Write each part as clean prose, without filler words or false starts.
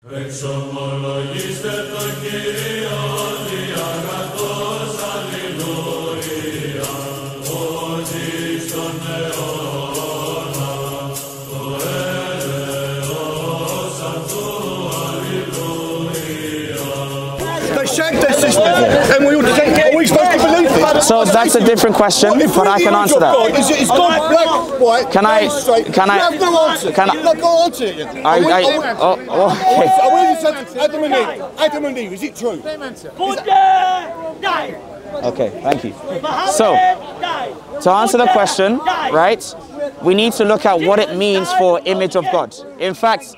And we are we supposed to believe it? So that's a different question, but I can answer that. Is God black, white, Can I? no answer. Can I? Look, go answer it. Adam and Eve. Adam and Eve. Is it true? Okay, thank you. So, to answer the question, right, we need to look at what it means for image of God. In fact,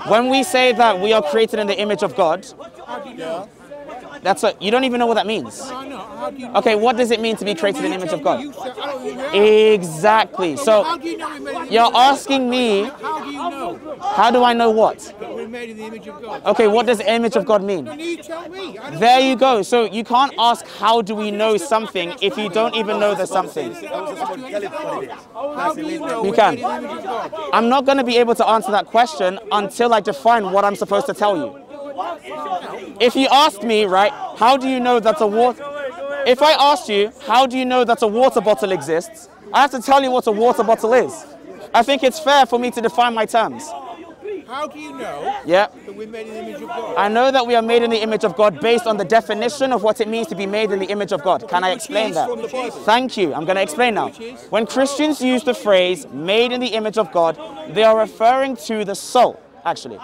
when we say that we are created in the image of God, you don't even know what that means. Okay, what does it mean to be created in the image of God? Exactly. So you're asking me, how do I know what? We're made in the image of God. Okay, what does image of God mean? You tell me. There you go. So you can't ask how do we know something if you don't even know there's something. You can. I'm not going to be able to answer that question until I define what I'm supposed to tell you. If you asked me, right, how do you know that a water... If I asked you, how do you know that a water bottle exists, I have to tell you what a water bottle is. I think it's fair for me to define my terms. How do you know that we're made in the image of God? I know that we are made in the image of God based on the definition of what it means to be made in the image of God. Can I explain that? Thank you. I'm going to explain now. When Christians use the phrase made in the image of God, they are referring to the soul, actually.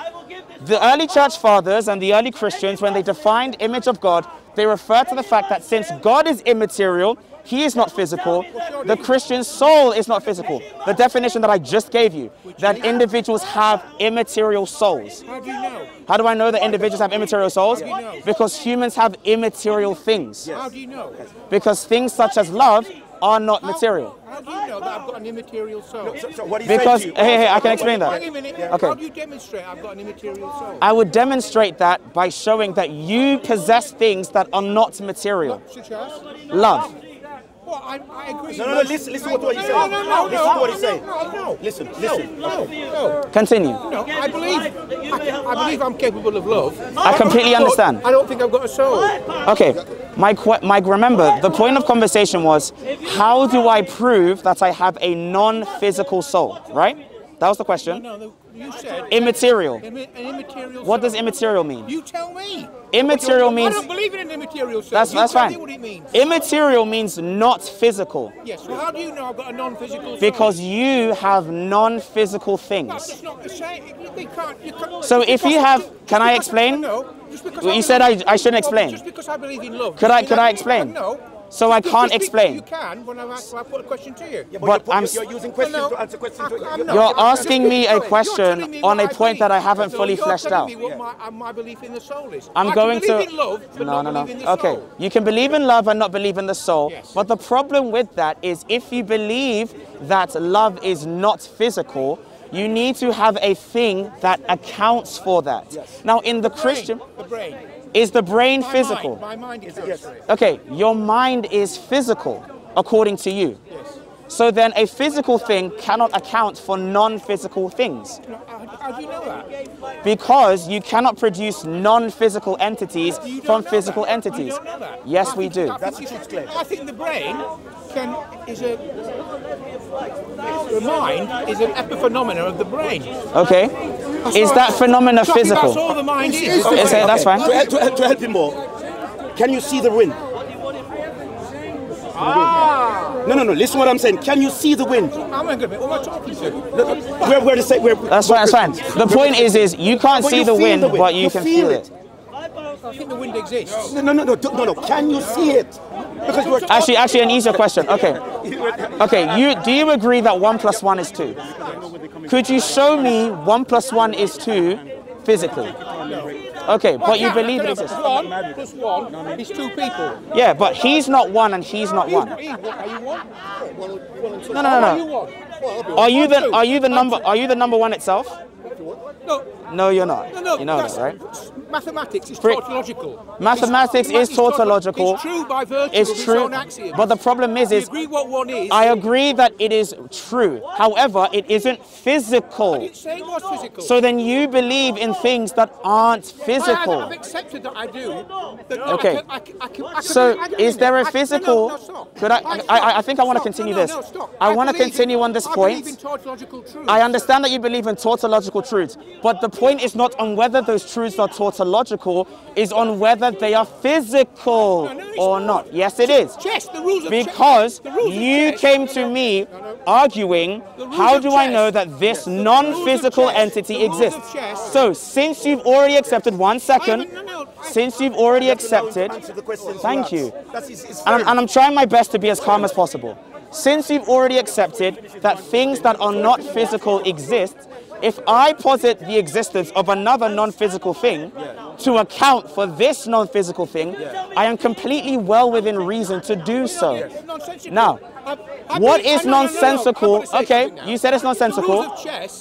The early church fathers and the early Christians, when they defined image of God, they refer to the fact that since God is immaterial, he is not physical, the Christian soul is not physical. The definition that I just gave you, that individuals have immaterial souls. How do you know? How do I know that individuals have immaterial souls? Because humans have immaterial things. How do you know? Because things such as love are not material. How do you know that I've got an immaterial soul? So what Because, hey, I can explain that. Hang a minute. Okay. How do you demonstrate I've got an immaterial soul? I would demonstrate that by showing that you possess things that are not material. Such as? Love. Well, I agree. No, listen to what he's saying. Listen to what he's saying. Listen. Continue. No, I believe I'm capable of love. I completely understand. I don't think I've got a soul. Okay, remember, the point of conversation was, how do I prove that I have a non-physical soul, right? That was the question. No, you said... Immaterial. An immaterial What soul. does immaterial mean? You tell me. Immaterial means... I don't believe in an immaterial soul. That's tell fine. me what it means. Immaterial means not physical. Yes, well how do you know I've got a non-physical soul? Because you have non-physical things. That's not the same. You can't, So if you have... Can I explain? No. You said I shouldn't explain. Just because I believe in love. Could I explain? No. So I can't explain. You can when I put a question to you. Yeah, but you're using questions to answer questions. You're asking me a question on a point that I haven't fully fleshed out. You're telling me what my belief in the soul is. I'm going to... believe in love, but not believe in the Okay, soul. you can believe in love and not believe in the soul. Yes. But the problem with that is if you believe that love is not physical, you need to have a thing that accounts for that. Yes. Now in the Christian... The brain. Is the brain physical? My mind is yes. Okay, your mind is physical, according to you. Yes. So then a physical thing cannot account for non-physical things. How do you know that? Because you cannot produce non-physical entities from physical entities. You don't know that. Yes, we do. That's the truth claim. I think the brain the mind is an epiphenomena of the brain. Okay. Is that phenomena physical? That's all the mind is. That's fine. To help him more, can you see the wind? No, listen what I'm saying. Can you see the wind? I'm going to be, what am I talking to? Where to say, that's fine. The point is you can't see the wind, but you can feel it. I think the wind exists. No. Can you see it? Because we're actually, an easier question. Okay. Do you agree that 1 + 1 is 2? Could you show me 1 + 1 is 2 physically? Okay, but you believe it exists. 1 + 1 is 2 people. Yeah, but he's not 1 and he's not 1. Are you 1? No. Are you the number 1 itself? No, No, you're not. No, you know that, right? Mathematics is tautological. Mathematics is tautological. It's true by virtue of its true, own axioms. but the problem is, We agree what one is. I agree that it is true. However, it isn't physical. I didn't say it was physical. So then you believe in things that aren't physical. I've accepted that I do. Okay. So is there a physical? No, stop. Could I think I want to continue this. Stop. I want to continue on this point. I believe in tautological truth. I understand that you believe in tautological truths, but the point is not on whether those truths are tautological, is on whether they are physical or not. Yes, it is. Chess, the rules of because chess. you came to me arguing, how do I know that this non-physical entity exists? So since you've already accepted, 1 second, since you've already accepted, thank you, and I'm trying my best to be as calm as possible. Since you've already accepted that things that are not physical exist, if I posit the existence of another non-physical thing to account for this non-physical thing, I am completely well within reason to do so. Now, what is nonsensical? Okay, you said it's nonsensical.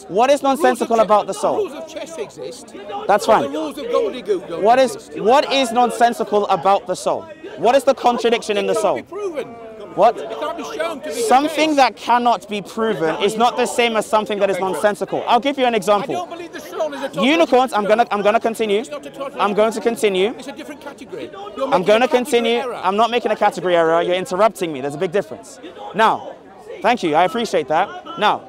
What is nonsensical about the soul? The rules of chess exist. That's fine. The rules of gobbledygook don't What exist. is nonsensical about the soul? What is the contradiction in the soul? It can't be proven. What? It can't be shown to be Something the case. that cannot be proven is not the same as something that is nonsensical. I'll give you an I example. don't believe the soul is a Unicorns, I'm gonna continue. It's not a tautological I'm going to truth. continue. It's a different category. I'm going to continue. I'm not making a category error. You're interrupting me. There's a big difference. Now, thank you. I appreciate that. Now,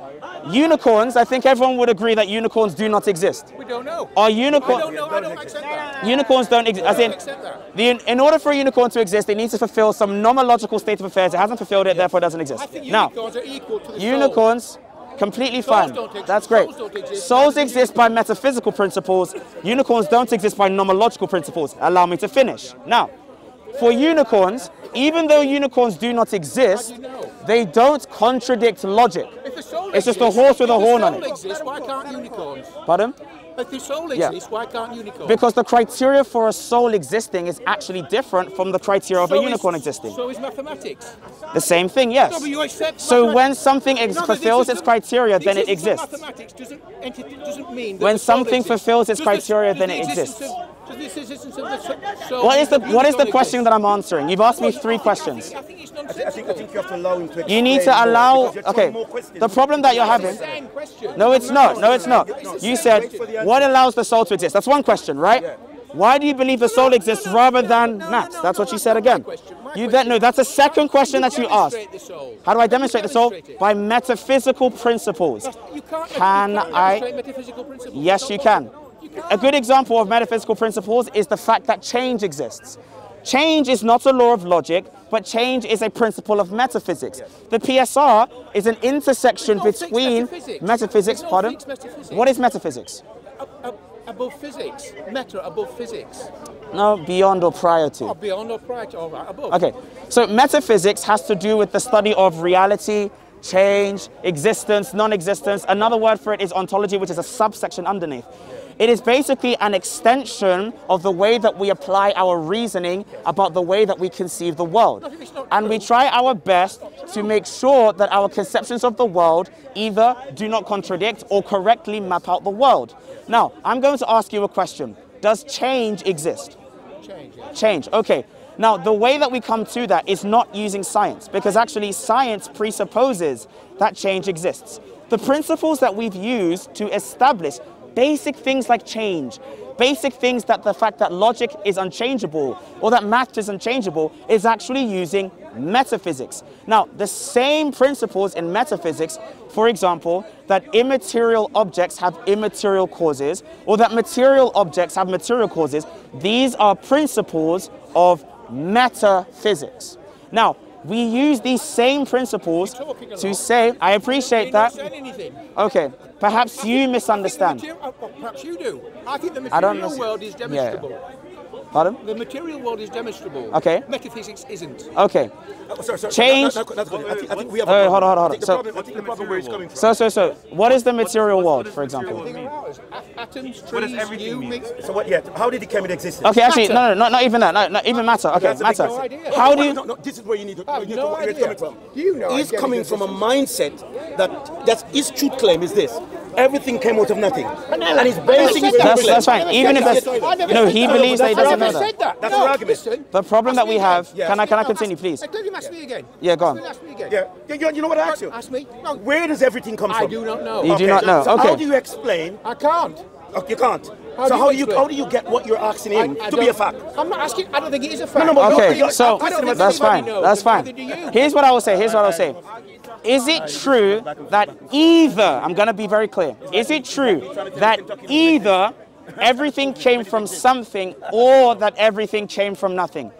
unicorns, I think everyone would agree that unicorns do not exist. We don't know. Are I unicorns? don't know. I don't accept that. Unicorns don't exist. As in, accept that. in order for a unicorn to exist, it needs to fulfill some nomological state of affairs. It hasn't fulfilled it, therefore it doesn't I exist. think Now, unicorns are equal to the unicorns, completely fine. don't exist. That's great. Souls don't exist. Souls exist by metaphysical principles. Unicorns don't exist by nomological principles. Allow me to finish. Now, for unicorns, even though unicorns do not exist, they don't contradict logic. If the soul It's just a exists- horse with a horn on If the it. soul exists, why can't unicorns? Pardon? If the soul Yeah. exists, why can't unicorns? Because the criteria for a soul existing is actually different from the criteria of a So unicorn is- existing. So is mathematics. The same thing, yes. No, but you accept So mathematics. when something No, but fulfills this its is- criteria, the then it existence of exists. Mathematics doesn't mean that When the soul something exists. fulfills its Does criteria, does then the it existence exists. Does the existence of the soul? What is the unicorn question exist? that I'm answering? You've asked me 3 questions. I think it's I think nonsensical. you have to allow him to explain You need to more, allow. because you're throwing Okay. more questions. The problem that you're having. Same question. No, it's not. No, it's not. You said, what allows the soul to exist? That's one question, right? Why do you believe the soul exists rather than maths? That's what you said again. You then no. That's a second question that you asked. Demonstrate the soul. How do I demonstrate the soul? Demonstrate it. By metaphysical principles. You can't Can I? demonstrate metaphysical principles. Yes, you can. You can't. A good example of metaphysical principles is the fact that change exists. Change is not a law of logic, but change is a principle of metaphysics. The PSR is an intersection There's no fixed between metaphysics. metaphysics. There's no Pardon? fixed metaphysics. What is metaphysics? Above physics. Meta above physics. No, beyond or prior to. Or beyond or prior to, all right, above. Okay, so metaphysics has to do with the study of reality, change, existence, non-existence. Another word for it is ontology, which is a subsection underneath. It is basically an extension of the way that we apply our reasoning about the way that we conceive the world. And we try our best to make sure that our conceptions of the world either do not contradict or correctly map out the world. Now, I'm going to ask you a question. Does change exist? Change, yeah. Change, okay. Now, the way that we come to that is not using science, because actually science presupposes that change exists. The principles that we've used to establish basic things like change, basic things that the fact that logic is unchangeable or that math is unchangeable is actually using metaphysics. Now, the same principles in metaphysics, for example, that immaterial objects have immaterial causes or that material objects have material causes, these are principles of metaphysics. Now, we use these same principles to say, I appreciate that. Okay, perhaps you misunderstand. Perhaps you do. I think the I don't material world is yeah. demonstrable. Pardon? The material world is demonstrable. Okay. Metaphysics isn't. Okay. Sorry, Change. that's good. I think we have Hold a on, problem. hold on, I hold think on. I think the problem where it's coming from. So, what is the material world, for example? Everything around us. Atoms, What does trees, everything you, mean? me. So what? Yeah. How did it come into existence? Okay, actually, Matter. no, not even that. No, not even matter. Okay, That's a big matter. question. idea. How do you? No, this is where you need to. I have you need to no where it's idea. coming from. Do you know He's identity coming from a mindset that his truth claim is this: everything came out of nothing. And he's basing it. That's fine. Even if that's no, he believes that he doesn't know that. That's your argument. The problem that we have. Can I continue, please? Let him ask me again. Yeah, go on. Ask me again. Yeah. You know what I asked you? Ask me. No. Where does everything come from? I do not know. You do not know. So how do Okay. you explain? I can't. Oh, you can't. How So do how you do you get what you're asking him I to be a fact? I'm not asking. I don't think it is a fact. No, but Okay, so I don't think that's fine. anybody knows, That's fine. neither do you. Here's what I will say. Is it true that either, I'm going to be very clear, is it true that either everything came from something or that everything came from nothing?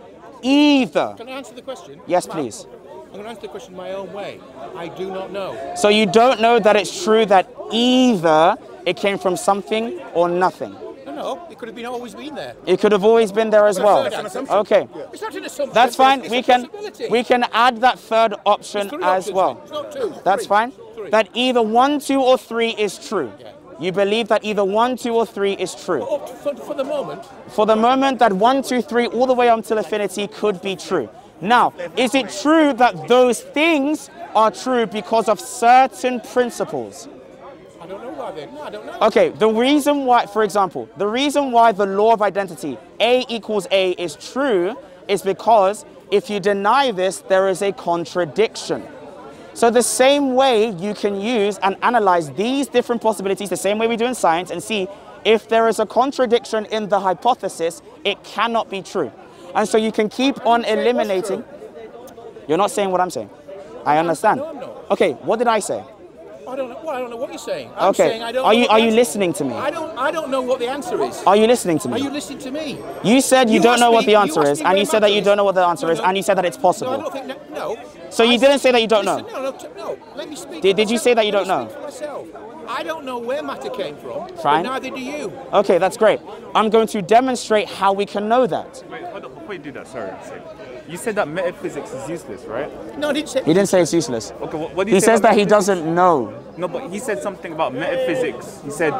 Either. Can I answer the question? Yes, please. I'm going to answer the question my own way. I do not know. So you don't know that it's true that either it came from something or nothing? No, it could have always been there. It could have always been there as well. Okay. It's not an assumption. That's fine. It's We a can possibility. add that third option It's three as options. well. It's not two. That's Three. fine. Three. That either 1, 2, or 3 is true. Yeah. You believe that either 1, 2, or 3 is true. For the moment. For the moment, that 1, 2, 3, all the way up until infinity could be true. Now, is it true that those things are true because of certain principles? I don't know why then. No, I don't know. Okay, the reason why, for example, the reason why the law of identity, A equals A, is true is because if you deny this, there is a contradiction. So the same way you can use and analyze these different possibilities, the same way we do in science, and see if there is a contradiction in the hypothesis, it cannot be true. And so you can keep on eliminating. You're not saying what I'm saying. I understand. No, I'm not. Okay, what did I say? I don't know. Well, I don't know what you're saying. I'm Okay. saying I don't Are know you what the answer- listening to me? I don't know what the answer is. Are you listening to Are me? you listening to me? You said you You don't asked know what me- the you answer asked is, me and where you said my that you is. don't know what the answer No, is, no. and you said that it's No, I possible. don't think that. No. So you didn't say that you don't know? Listen, no. Let me speak. Did you say that you Let me don't know? speak for myself. I don't know where matter came from. Fine. But neither do you. Okay, that's great. I'm going to demonstrate how we can know that. Wait, hold on, before you do that, sorry. You said that metaphysics is useless, right? No, I didn't say. He didn't say it's useless. Okay, what do you He say says about that he metaphysics? doesn't know. No, but he said something about metaphysics. He said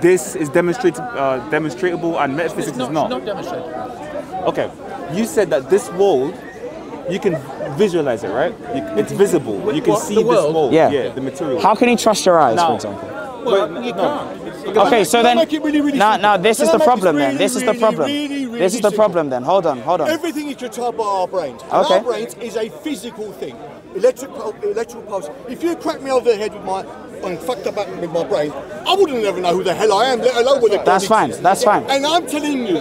this is demonstratable and metaphysics It's not, is not. It's not demonstrated. Okay, you said that this world, you can visualize it, right? It's visible. You can What, see the this world? world. Yeah. The material. How can he trust your eyes, for Now- example? Well, you can't. Okay, so then, make it really, really now simple? this Can is I the make problem this then. This is the really, problem. really, really This is the simple? problem then. Hold on. Everything is controlled by our brains. And Okay. our brains is a physical thing. Electrical pulse. If you crack me over the head with my and fucked up with my brain, I wouldn't ever know who the hell I am, let alone whether God That's fine. exists. That's fine. And I'm telling you,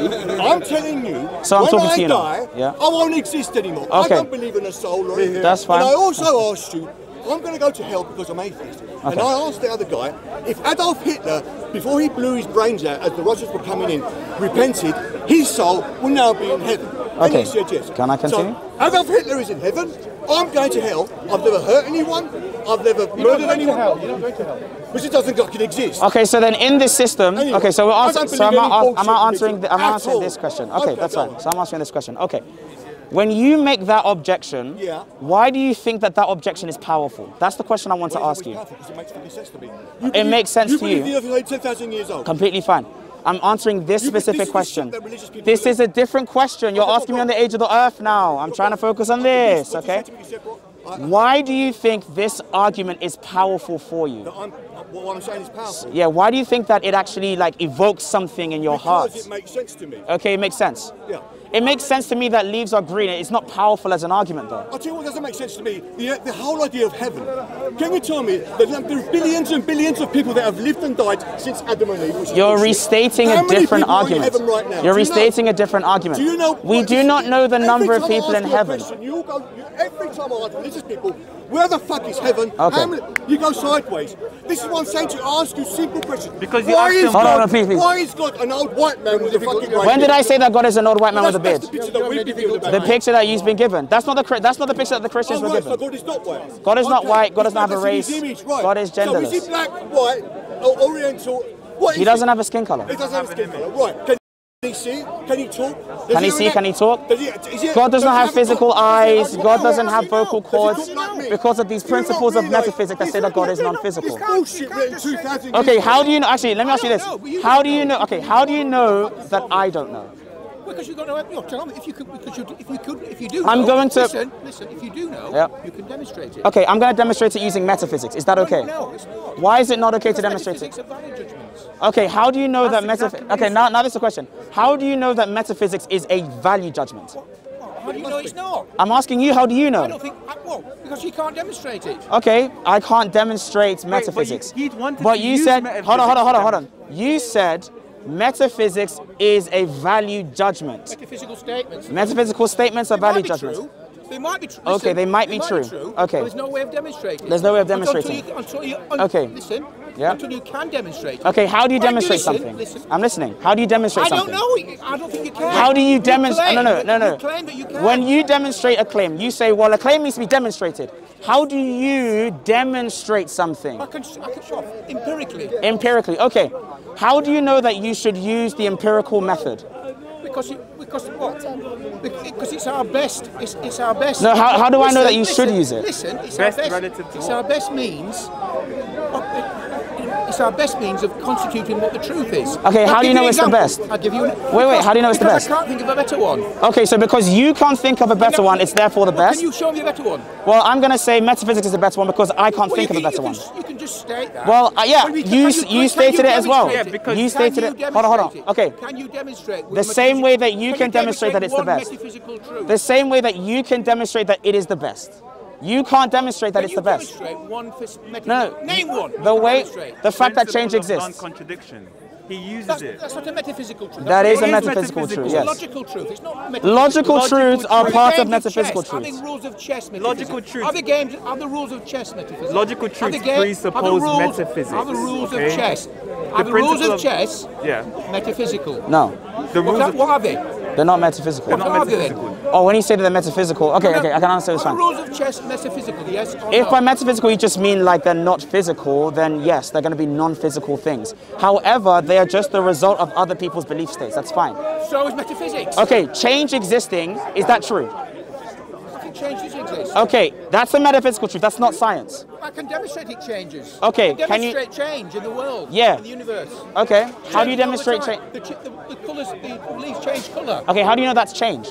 So I'm when talking I to you now. die, Yeah. I won't exist anymore. Okay. I don't believe in a soul or anything. That's fine. And I also asked you, I'm going to go to hell because I'm atheist. And Okay. I asked the other guy, if Adolf Hitler, before he blew his brains out as the Russians were coming in, repented, his soul will now be in heaven. And Okay. he said yes. Can I continue? So, Adolf Hitler is in heaven. I'm going to hell. I've never hurt anyone. I've never murdered anyone. You're not going to hell. Which it doesn't fucking exist. Okay, so then in this system, Anyway, okay, so we're I answering. don't So I'm believe any not bullshit answering. religion I'm at answering all. this question. Okay, that's go fine. on. So I'm answering this question. Okay, when you make that objection, Yeah. why do you think that objection is powerful? That's the question I want to Well, ask it's you. always powerful because it makes fucking sense to me. It makes sense to believe you. the earth is 10,000 years old. Completely fine. I'm answering this You- this specific is the question. shit that religious people This believe. is a different question. You're asking me on the age of the earth now. I'm trying to focus on this, What you okay? said to me, you said, well, Why do you think this argument is powerful for you? what I'm saying is powerful. Yeah, why do you think that it actually like evokes something in your heart? Because it makes sense to me. Okay, it makes sense. Yeah. It makes sense to me that leaves are green. It's not powerful as an argument though. I'll tell you what doesn't make sense to me. The whole idea of heaven. Can you tell me that there are billions and billions of people that have lived and died since Adam and Eve? which is You're bullshit. restating How a many different people are in argument. heaven right now? You're Do you know? restating a different argument. Do you know? We do not know the number of Every time people I in ask you a heaven. question, every time I ask religious people, where the fuck is heaven? Okay. How many, you go sideways. This is what I'm saying to you. Ask you simple questions. Because you why asked is them- Hold on, God, please. Why is God an old white man with a fucking grey When did beard? I say that God is an old white man with a That's beard? the picture that we've been given about. The picture that you've been given. That's not the picture that the Christians Oh, were right, so given. God is not white. God is not white, God does not have a That's in his race, image, right. God is So is genderless. he black, white, or oriental? What He is doesn't have a skin color. He doesn't have a skin colour. Right. Can he see? Can he talk? Does Can he have see? an- Can he talk? Does he- God does not have physical does he eyes. have- God doesn't Does have he vocal know? cords Does he talk like me? because of these Do you not principles of realise- metaphysics that say that God is non-physical. It's bullshit written 2,000 Okay, years how ago. do you know? Actually, let me ask you this. How do you know? Okay, how do you know that I don't know? Because you've got no evidence. Tell me if you could. Because if you do. I'm going to listen. If you do know, you can demonstrate it. Okay, I'm going to demonstrate it using metaphysics. Is that okay? No, it's not. Why is it not okay to demonstrate it? Metaphysics are value judgments. Okay, how do you know that metaphysics? Okay, now this is the question. How do you know that metaphysics is a value judgment? How do you know it's not? I'm asking you. How do you know? I don't think. Well, because you can't demonstrate it. Okay, I can't demonstrate metaphysics. But you said, hold on. You said metaphysics is a value judgment. Metaphysical statements. Metaphysical statements are value judgments. They might be true. Okay, they might be true. Okay. There's no way of demonstrating. There's no way of demonstrating. Okay. Listen. Yeah. Until you can demonstrate it. Okay, how do you demonstrate something? Listen. I'm listening. How do you demonstrate something? I don't know. I don't think you can. How do you demonstrate? No. You claim that you can. When you demonstrate a claim, you say, well, a claim needs to be demonstrated. How do you demonstrate something? I can show off empirically. Empirically, okay. How do you know that you should use the empirical method? Because it's our best. It's our best. No, how do I know that you should use it? Listen, it's Best our best. relative to It's what? our best means. It's our best means of constituting what the truth is. Okay, how do you know it's the best? I'll give you. Wait, how do you know it's the best? Because I can't think of a better one. Okay, so because you can't think of a better one, it's therefore the best? Can you show me a better one? Well, I'm going to say metaphysics is the better one because I can't think of a better one. You can just state that. Well, yeah, you stated it as well. Yeah, because you stated it. Hold on. Okay. Can you demonstrate The same way that you can demonstrate that it's the best. The same way that you can demonstrate that it is the best. You can't demonstrate that it's the best. No. Name one. The fact that change exists. Non-contradiction. He uses it. That's not a metaphysical truth. That is a It is metaphysical truth, It's yes. a logical truth. It's not Logical truths are the part of games metaphysical chess, Are truths. the rules of chess Logical metaphysics? truths. Are the rules of chess metaphysics? Logical Are the truths ga- presuppose are the rules- metaphysics. Are the rules okay? of chess? Are the rules principle of chess Yeah. metaphysical? No, The rules of What are they? they're not metaphysical. What are they then? metaphysical. Oh, when you say that they're metaphysical, okay, I can answer this Are the one. rules of chess metaphysical? Yes or If no? by metaphysical you just mean like they're not physical, then yes, they're going to be non-physical things. However, they are just the result of other people's belief states. That's fine. So is metaphysics. Okay, change existing, is that true? I think change does exist. Okay, that's a metaphysical truth. That's not science. I can demonstrate it changes. Okay, I can can you- demonstrate change in the world? Yeah. In the universe. Okay, how do you Changes all the demonstrate time. change? The colours, the leaves change colour. Okay, how do you know that's change?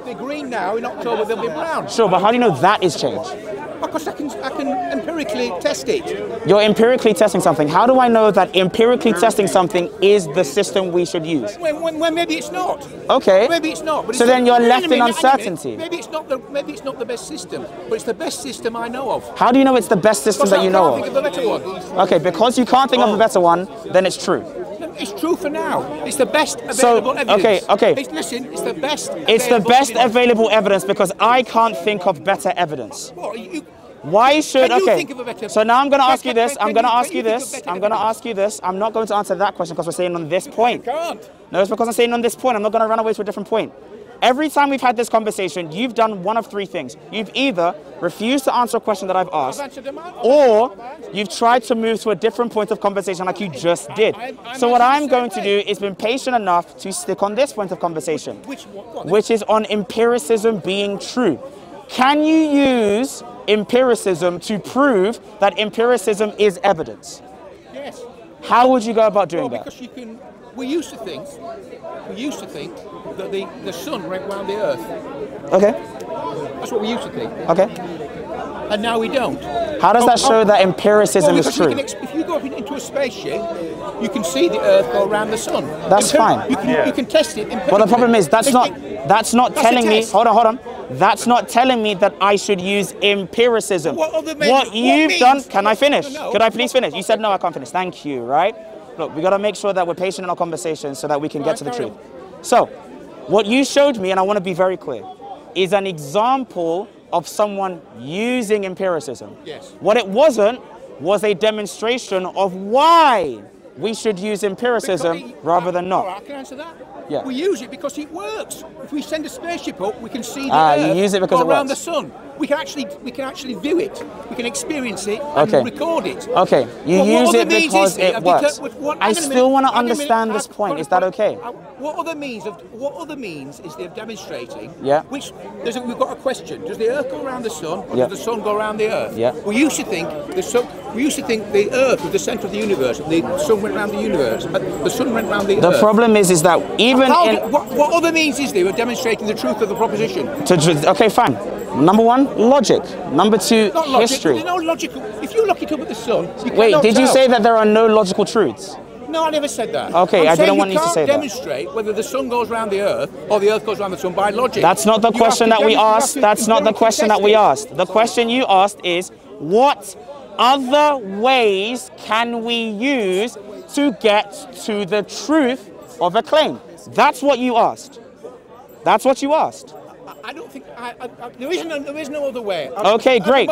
They're green now. In October they'll be brown. Sure, but how do you know that is change? Because I can empirically test it. You're empirically testing something. How do I know that empirically testing something is the system we should use? When maybe it's not. Okay. Maybe it's not. But So it's then not- you're wait a left in minute, wait a minute. uncertainty. Maybe it's not the best system, but it's the best system I know of. How do you know it's the best system that you know I can't think of? of a better one. Okay, because you can't think of a better one, then it's true. It's true for now. It's the best So, available evidence. okay. Listen, it's the best. It's the available best evidence. available evidence because I can't think of better evidence. What, you- Why should, Can you okay, think of a better- so now I'm going to ask you Can- this, can I'm going to you- ask can you you think of this, better I'm going to evidence? ask you this, I'm not going to answer that question because we're saying on this point. Can't. No, it's because I'm saying on this point, I'm not going to run away to a different point. Every time we've had this conversation, you've done one of three things. You've either refused to answer a question that I've asked, I've answered them out. or you've tried to move to a different point of conversation like you just did. I'm So what I'm answering going the to same do is be patient enough to stick on this point of conversation, Which one? which is on empiricism being true. Can you use empiricism to prove that empiricism is evidence? Yes. How would you go about doing Well, that? because you can. We used to think that the sun went round the earth. Okay, That's what we used to think, okay. and now we don't. How does that show that empiricism Well, is because you true? can if you go up into a spaceship, you can see the Earth go around the sun. That's fine. You can test it. Well, the problem is that's not That's telling a me. test. Hold on. That's not telling me that I should use empiricism. What you've means- done? Can I finish? No. Could I please finish? You said no, I can't finish. Thank you. Right? Look, we got to make sure that we're patient in our conversation so that we can get to the carry truth. So, what you showed me, and I want to be very clear, is an example of someone using empiricism. Yes. What it wasn't was a demonstration of why we should use empiricism rather than All right, not. I can answer that. Yeah. We use it because it works. If we send a spaceship up, we can see the You Earth use it because go it around works. the sun. we can actually view it, we can experience it, Okay. and record it. Okay, you Well, use what it other means because is there? it works. I still want to understand this point. Is that okay? What other means is there of demonstrating? Yeah. Which we've got a question. Does the Earth go around the Sun, or Yeah. does the Sun go around the Earth? Yeah. We used to think the Earth was the centre of the universe, and the Sun went around the universe. The Sun went around the Earth. The problem is that even What other means is there of demonstrating the truth of the proposition? okay, fine. Number one, logic. Number two, Not logic. history. There's no logical. If you look it up at the Sun, you Wait, cannot did you tell. say that there are no logical truths? No, I never said that. Okay, I'm I didn't saying want you to say that. can't demonstrate whether the Sun goes around the Earth or the Earth goes around the Sun by logic. That's not the You question have that to we dem- you have asked. to That's not the empirically question that test we it. asked. The question you asked is, what other ways can we use to get to the truth of a claim? That's what you asked. That's what you asked. I don't think there is no other way. Okay, great.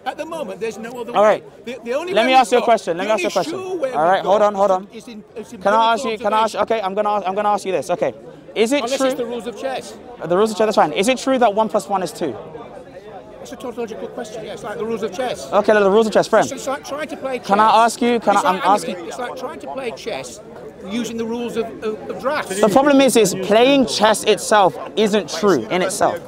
At the moment, there's no other way. All right. The only Let way me we've ask you a got- question. the Let me ask you a only question. sure way All right, we've hold got on. is in Can I ask you? observation. Okay, I'm gonna ask you this. Okay, is it Unless true? it's the rules of chess. The rules of chess. That's fine. Is it true that 1 + 1 is 2? It's a tautological question. Yeah, it's like the rules of chess. Okay, the rules of chess, friend. It's like trying to play chess. Can I ask you? I'm asking. It's like trying to play chess using the rules of drafts. The problem is playing chess itself isn't true in itself.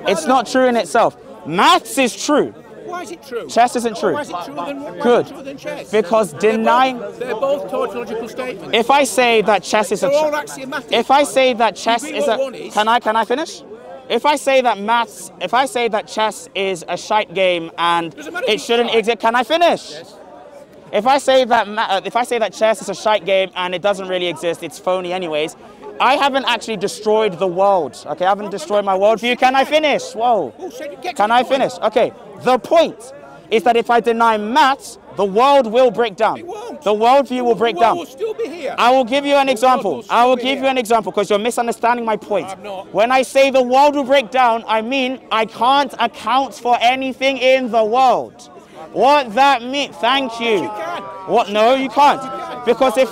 It's not true in itself. Maths is true. Why is it true? Chess isn't true. Why is it truer than, why Good. Is it truer than chess? Because denying. They're both tautological statements. If I say that chess is a. They're all axiomatic. If I say that chess agree is what a. one is? Can I finish? If I say that chess is a shite game and Doesn't matter it if shouldn't it's exist, can I finish? Yes. If I say that chess is a shite game and it doesn't really exist, it's phony anyways, I haven't actually destroyed the world. Okay, I haven't destroyed my worldview. Can I finish? Whoa. Can I finish? Okay, the point is that if I deny maths, the world will break down. It won't. The worldview will break down. We'll still be here. I will give you an example. will still I will be give here. you an example because you're misunderstanding my point. I'm not. When I say the world will break down, I mean I can't account for anything in the world. What that means, thank you. You can. What? No, you can't. Because if,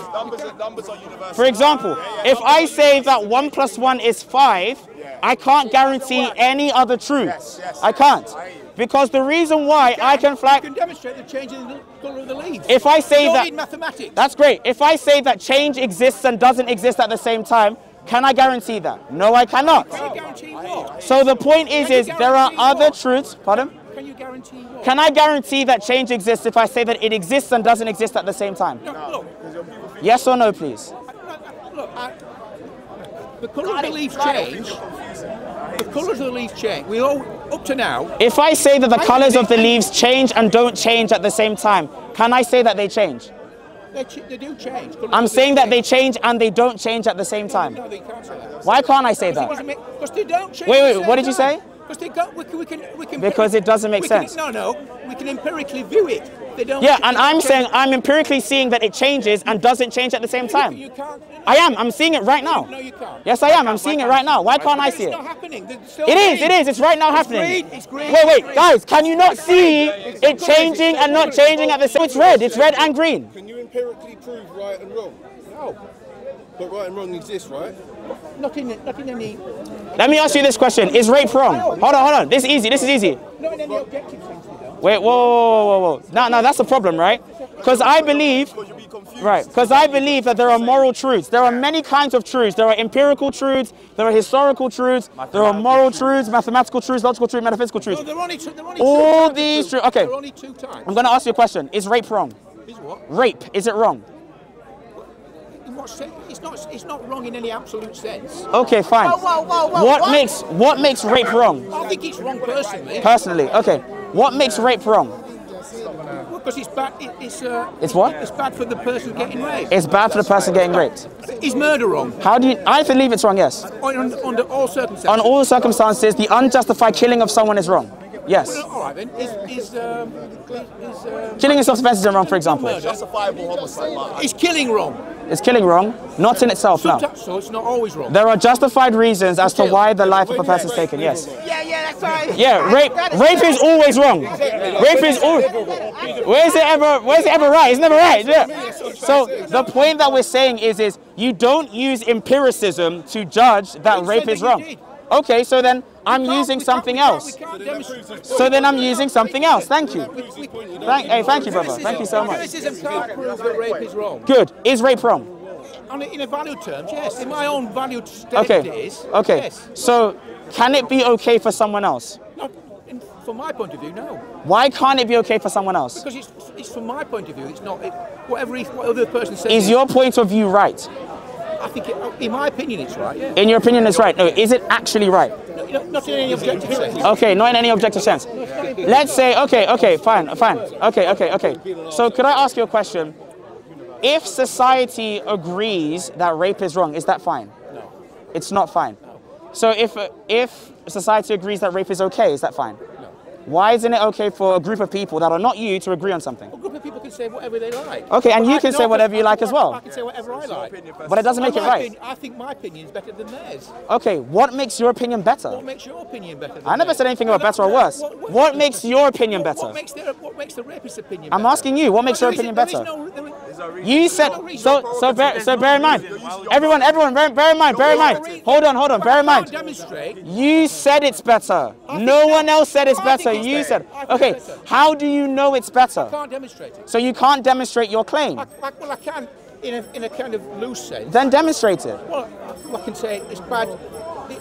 for example, if I say that 1 + 1 is 5, I can't guarantee any other truths. I can't. Because the reason why I can You flag, can demonstrate the change in the colour of the leaves. if I say you don't that, need mathematics. that's great. If I say that change exists and doesn't exist at the same time, can I guarantee that? No, I cannot. Can you guarantee what? So the point is there are other truths, pardon? Can you guarantee what? Can I guarantee that change exists if I say that it exists and doesn't exist at the same time? No, look, Yes or no, please? the colour of the leaves change. The colours of the leaves change. We all, up to now, If I say that the colors of the leaves change and don't change at the same time, can I say that they change? they do change. Colours I'm of the saying leaves that they change and they don't change at the same time. No, they can't say that. Why can't I say that? Because they don't change. Wait, what did you say? Because they go, we can. Because it doesn't make we can- sense. No, we can empirically view it. They don't. Yeah, they and don't I'm change. saying I'm empirically seeing that it changes and doesn't change at the same time. You can't. I am. I'm seeing it right now. No, you can't. Yes, I am. I'm seeing it right now. Why can't I see It's it? not happening. They're still It is. green. It is. It's right now It's happening. green, it's green, Wait, it's green. guys. Can you not see it changing and not changing at the same? It's red. It's red and green. Can you empirically prove right and wrong? No, But right and wrong exists, right? not in any. Let me ask you this question: is rape wrong? Hold on. This is easy. This is easy. Not in any objective sense. They don't. Wait, whoa. No, that's the problem, right? Because I believe, because I believe that there are moral truths. There are many kinds of truths. There are empirical truths, there are historical truths, there are moral truths, mathematical truths, logical truths, metaphysical truths. No, they're only two. All types of these truth. okay. There are only two types. I'm going to ask you a question. Is rape wrong? Is what? Rape, is it wrong? In what sense? It's not wrong in any absolute sense. Okay, fine. What makes rape wrong? I think it's wrong personally. Personally, okay. What makes rape wrong? Because it's bad. It's what? It's bad for the person getting raped. It's bad for the person getting raped. Is murder wrong? How do you? I believe it's wrong. Yes. Under all circumstances. On all circumstances, the unjustified killing of someone is wrong. Yes. Well, all right then. Killing in self-defense isn't wrong, for example. Justifiable homicide. Is killing wrong? Is killing wrong? Not in itself, no. Sometimes, so it's not always wrong. There are justified reasons as to why the life of a person is taken. Yes. Yeah, that's right. Yeah, rape is always wrong. Rape is always. Where's it ever right? It's never right. Yeah. So the point that we're saying is you don't use empiricism to judge that rape is wrong. Okay, so then I'm using something else. So then I'm using something else. Thank you. Thank you, brother. Thank you so much. Criticism can't prove that rape is wrong. Good. Is rape wrong? In a value terms, yes. In my own value statement, it is. Okay. Yes. So can it be okay for someone else? No, from my point of view, no. Why can't it be okay for someone else? Because it's from my point of view. It's not. What other person says. Is your point of view right? I think, in my opinion, it's right. Yeah. In your opinion, it's right. No, is it actually right? No, not in any objective sense. Okay, not in any objective sense. Let's say, okay, fine. Okay. So could I ask you a question? If society agrees that rape is wrong, is that fine? No. It's not fine. No. So if society agrees that rape is okay, is that fine? No. Why isn't it okay for a group of people that are not you to agree on something? A group of people can say whatever they like. Okay, and you can say whatever you like as well. I can say whatever I like. But it doesn't make it right. I think my opinion is better than theirs. Okay, what makes your opinion better? What makes your opinion better than I never said anything about better or worse. What makes your opinion better? What makes the rapist's opinion better? I'm asking you, what makes your opinion better? You said, so bear in mind, everyone, bear in mind, hold on, bear in mind. You said it's better. No one else said it's better. You said, okay, how do you know it's better? I can't demonstrate it. So you can't demonstrate your claim. Well, I can in a kind of loose sense. Then demonstrate it. Well, I can say it's bad.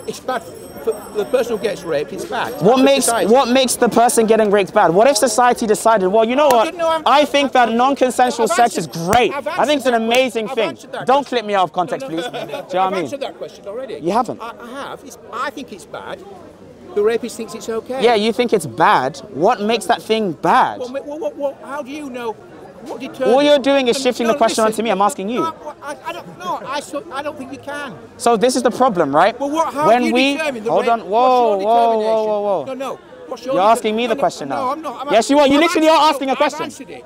It's bad for the person who gets raped. It's bad. What makes the person getting raped bad? What if society decided, well, you know what? I think that non-consensual sex is great. I think it's an amazing thing. Don't clip me out of context, please. Do you know what I I've mean? answered that question already. You haven't? I have. I think it's bad. The rapist thinks it's okay. Yeah, you think it's bad. What makes that thing bad? How do you know? What determines? All you're doing is shifting the question onto me. I'm asking you. I don't know. I don't think you can. So this is the problem, right? Well, how do you determine the hold on. Whoa. No. You're asking me the question now. No, I'm not. Yes, you are. You literally are asking a question. I've answered it.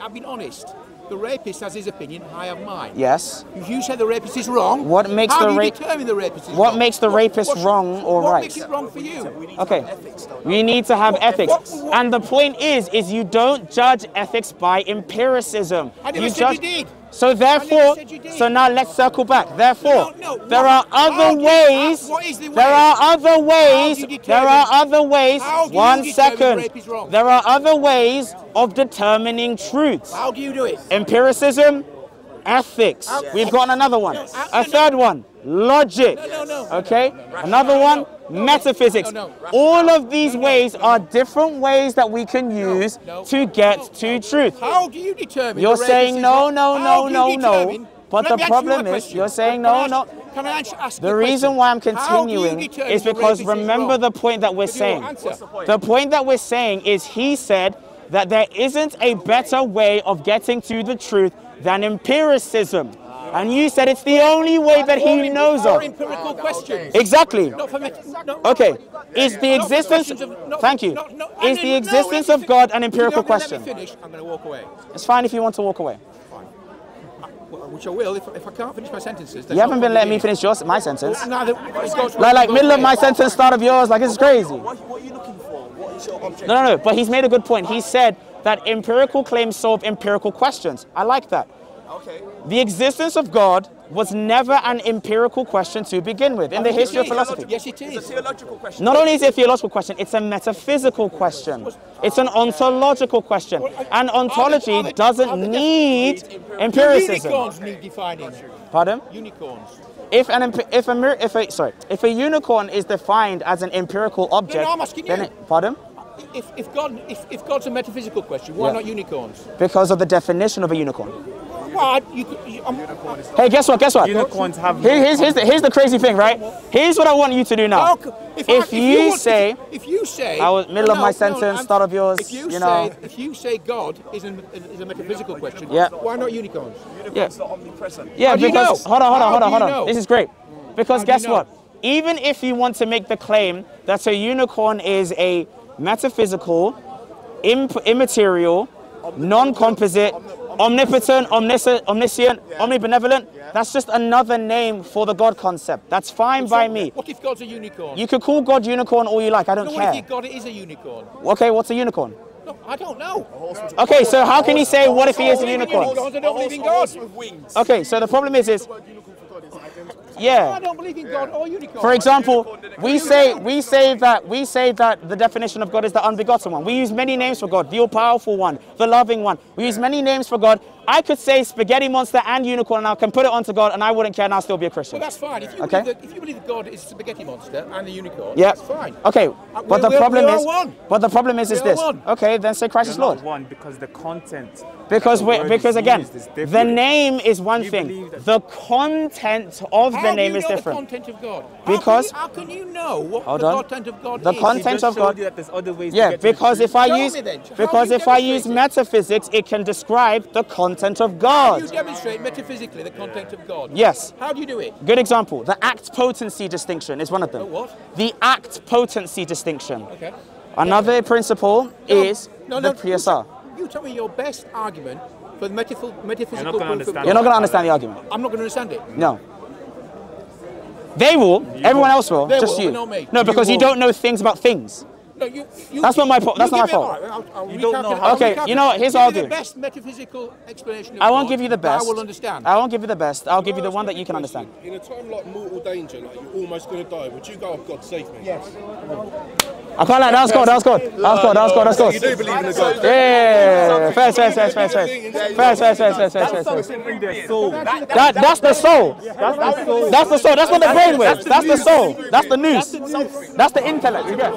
I've been honest. The rapist has his opinion. I have mine. Yes. You say the rapist is wrong. What makes how do you determine the rapist is wrong? What makes the rapist wrong or right? What makes it wrong for you? Okay. We need to have ethics. And the point is you don't judge ethics by empiricism. I never said you did. So therefore, so now let's circle back. Therefore, there are other ways. There are other ways. There are other ways. 1 second. There are other ways of determining truth. How do you do it? Empiricism, ethics. We've got another one. A third one, logic. Okay? Another one, metaphysics. All of these ways are different ways that we can use to get to truth. How do you determine? You're saying no. But the problem is, you're saying no. Can I ask the reason why I'm continuing is because remember the point that we're saying. The point that we're saying is he said that there isn't a better way of getting to the truth than empiricism. And you said it's the only way that he knows of. Empirical questions. Exactly. Okay. Is the existence... Thank you. Is the existence of God an empirical question? I'm going to walk away. It's fine if you want to walk away. Which I will if I can't finish my sentences. You haven't been letting me finish my sentence. Like middle of my sentence, start of yours. Like, it's crazy. What are you looking for? What is your objective? No. But he's made a good point. He said that empirical claims solve empirical questions. I like that. Okay. The existence of God was never an empirical question to begin with in the history of philosophy. Yes, it is. It's a theological question. Not only is it a theological question, it's a metaphysical question. It's an ontological question. And ontology doesn't need empiricism. Unicorns need defining. Pardon? Unicorns. If a unicorn is defined as an empirical object, I'm asking then you. Pardon? If God's a metaphysical question, why not unicorns? Because of the definition of a unicorn. Well, hey, guess what? Unicorns have. Here's the crazy thing, right? Here's what I want you to do now. If you say, I was middle of my sentence, start of yours. If you say God is a metaphysical question, why not unicorns? Unicorns are omnipresent. Yeah, because hold on. This is great. Because guess what? Even if you want to make the claim that a unicorn is a metaphysical, immaterial, non-composite, omnipotent, omniscient, omnibenevolent, that's just another name for the God concept. That's fine by me. What if God's a unicorn? You could call God unicorn all you like, I don't care. What if God is a unicorn? Okay, what's a unicorn? No, I don't know. Okay, so how can you say what if he is a unicorn? I don't believe in God. Okay, so the problem is Yeah. I don't believe in God or unicorn. For example, we say that the definition of God is the unbegotten one. We use many names for God, the all-powerful one, the loving one. We use many names for God. I could say spaghetti monster and unicorn, and I can put it onto God, and I wouldn't care, and I'll still be a Christian. Well, that's fine. If you, Okay. if you believe that God is a spaghetti monster and a unicorn, Yeah. that's fine. Okay. But the problem is, one. but the problem is We are this. one. Okay, then say Christ is You're Lord. not one because the content. Because the word is again, used is the different. name is one You thing. believe that- The content of the name is different. How do you know the content of God? Because- how can you know what Hold the on. content of God The is? content He just of God- showed you that there's other ways to Yeah, get to the because truth. if I Show use me then. How because do you if I use demonstrate it? metaphysics, it can describe the content of How God. do you demonstrate metaphysically the content of God? Yes. How do you do it? Good example. The act potency distinction is one of them. The what? The act potency distinction. Okay. Another principle is No, the PSR. You tell me your best argument for the metaphysical You're not proof gonna of understand God. You're not going to understand the argument. I'm not going to understand it. No. They will. Everyone else will. They just will, you. but not me. No, because you will. don't know things about things. No, you That's not my fault. That's you not give my me- fault. all right, I'll You don't know recalculate- how- I'll Okay, recalculate. you know what, here's Give what I'll me the do. best metaphysical explanation of I won't God give you the that best. I will understand. I won't give you the best. I'll give you the one that you can understand. In a time like mortal danger, like you're almost going to die, would you go, oh, God, save me? Yes. I can't lie. That was good. That was good. That was good. That was good. That was You do good. believe in a God? Yeah. First. That's the soul. That's the soul. That's what the brain waves. That's the soul. That's the nous. That's the intellect. You get.